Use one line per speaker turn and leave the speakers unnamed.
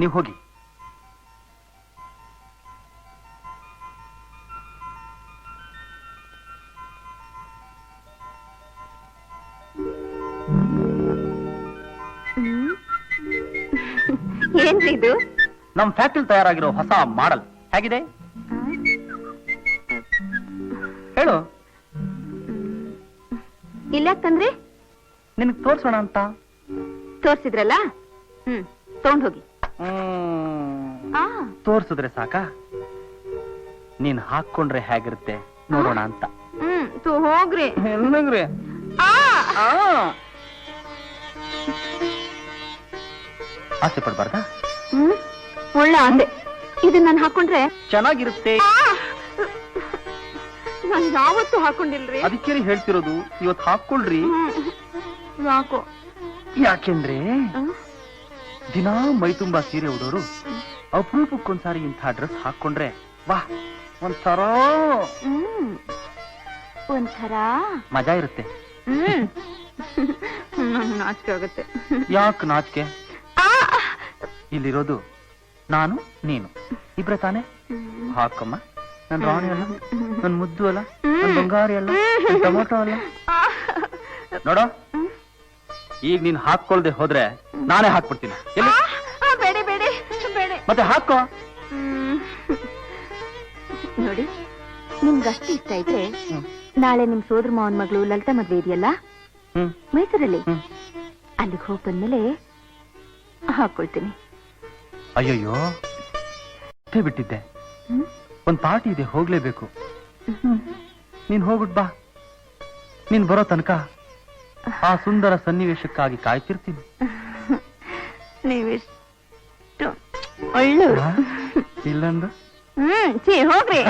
ನೀವು ಹೋಗಿ.
ಏನ್ರಿ ಇದು?
ನಮ್ ಫ್ಯಾಕ್ಟ್ರಿ ತಯಾರಾಗಿರೋ ಹೊಸ ಮಾಡೆಲ್ ಹೇಗಿದೆ ಹೇಳು.
ಇಲ್ಲ ತಂದ್ರೆ
ನಿನಗ್ ತೋರ್ಸೋಣ ಅಂತ.
ತೋರ್ಸಿದ್ರಲ್ಲ, ತಗೊಂಡ್ ಹೋಗಿ.
ತೋರ್ಸಿದ್ರೆ ಸಾಕ? ನೀನ್ ಹಾಕೊಂಡ್ರೆ ಹೇಗಿರುತ್ತೆ ನೋಡೋಣ ಅಂತ.
ಹೋಗ್ರಿ.
ಎಲ್ಲಂಗ್ರಿ ಆಸೆ ಪಡ್ಬಾರ್ದಾ?
ಒಳ್ಳೆ ಆಸೆ. ಇದನ್ನ ನಾನು ಹಾಕೊಂಡ್ರೆ
ಚೆನ್ನಾಗಿರುತ್ತೆ.
ನಾನು ಯಾವತ್ತೂ ಹಾಕೊಂಡಿಲ್ರಿ.
ಅದಕ್ಕೆ ಹೇಳ್ತಿರೋದು, ಇವತ್ತು ಹಾಕೊಳ್ರಿ.
ಯಾಕೋ?
ಯಾಕೆಂದ್ರೆ ದಿನಾ ಮೈ ತುಂಬಾ ಸೀರೆ ಉಡೋರು ಅಪರೂಪಕ್ಕೊಂದ್ಸಾರಿ ಇಂಥ ಡ್ರೆಸ್ ಹಾಕೊಂಡ್ರೆ ವಾ ಒಂಥರ ಮಜಾ ಇರುತ್ತೆ.
ನಾಚಿಕೆ ಆಗುತ್ತೆ.
ಯಾಕೆ ನಾಚಿಕೆ? ಇಲ್ಲಿರೋದು ನಾನು ನೀನು ಇಬ್ರೆ ತಾನೆ. ಹಾಕಮ್ಮ, ನನ್ ರಾಣಿ ಅಲ್ಲ, ನನ್ ಮುದ್ದು ಅಲ್ಲ, ನನ್ ಬಂಗಾರಿ ಅಲ್ಲ, ನನ್ ಟೊಮೊಟೊ ಅಲ್ಲ. ನೋಡೋ, ಈಗ ನೀನ್ ಹಾಕೊಳ್ದೆ ಹೋದ್ರೆ ನಾನೇ ಹಾಕ್ಬಿಡ್ತೀನಿ.
ಬೇಡ ಬೇಡ ಬೇಡ.
ಮತ್ತೆ ಹಾಕೋ.
ನೋಡಿ, ನಿಮ್ಗಷ್ಟು ಇಷ್ಟ ಇದ್ರೆ ನಾಳೆ ನಿಮ್ ಸೋದರ ಮಾವನ್ ಮಗಳು ಲಲಿತಾ ಮದ್ವೆ ಇದೆಯಲ್ಲ ಮೈಸೂರಲ್ಲಿ, ಅಲ್ಲಿಗೆ ಹೋಗಿ ಬಂದ್ಮೇಲೆ ಹಾಕೊಳ್ತೀನಿ.
ಅಯ್ಯಯ್ಯೋ, ಬಿಟ್ಟಿದ್ದೆ. ಒಂದ್ ಪಾರ್ಟಿ ಇದೆ, ಹೋಗ್ಲೇಬೇಕು. ನೀನ್ ಹೋಗ್ಬಿಟ್ ಬಾ. ನೀನ್ ಬರೋ ತನಕ ಆ ಸುಂದರ ಸನ್ನಿವೇಶಕ್ಕಾಗಿ ಕಾಯ್ತಿರ್ತೀನಿ.
ನೀವೆಷ್ಟು ಒಳ್ಳೆ
ಇಲ್ಲಂದು
ಹೋಗ್ರಿ.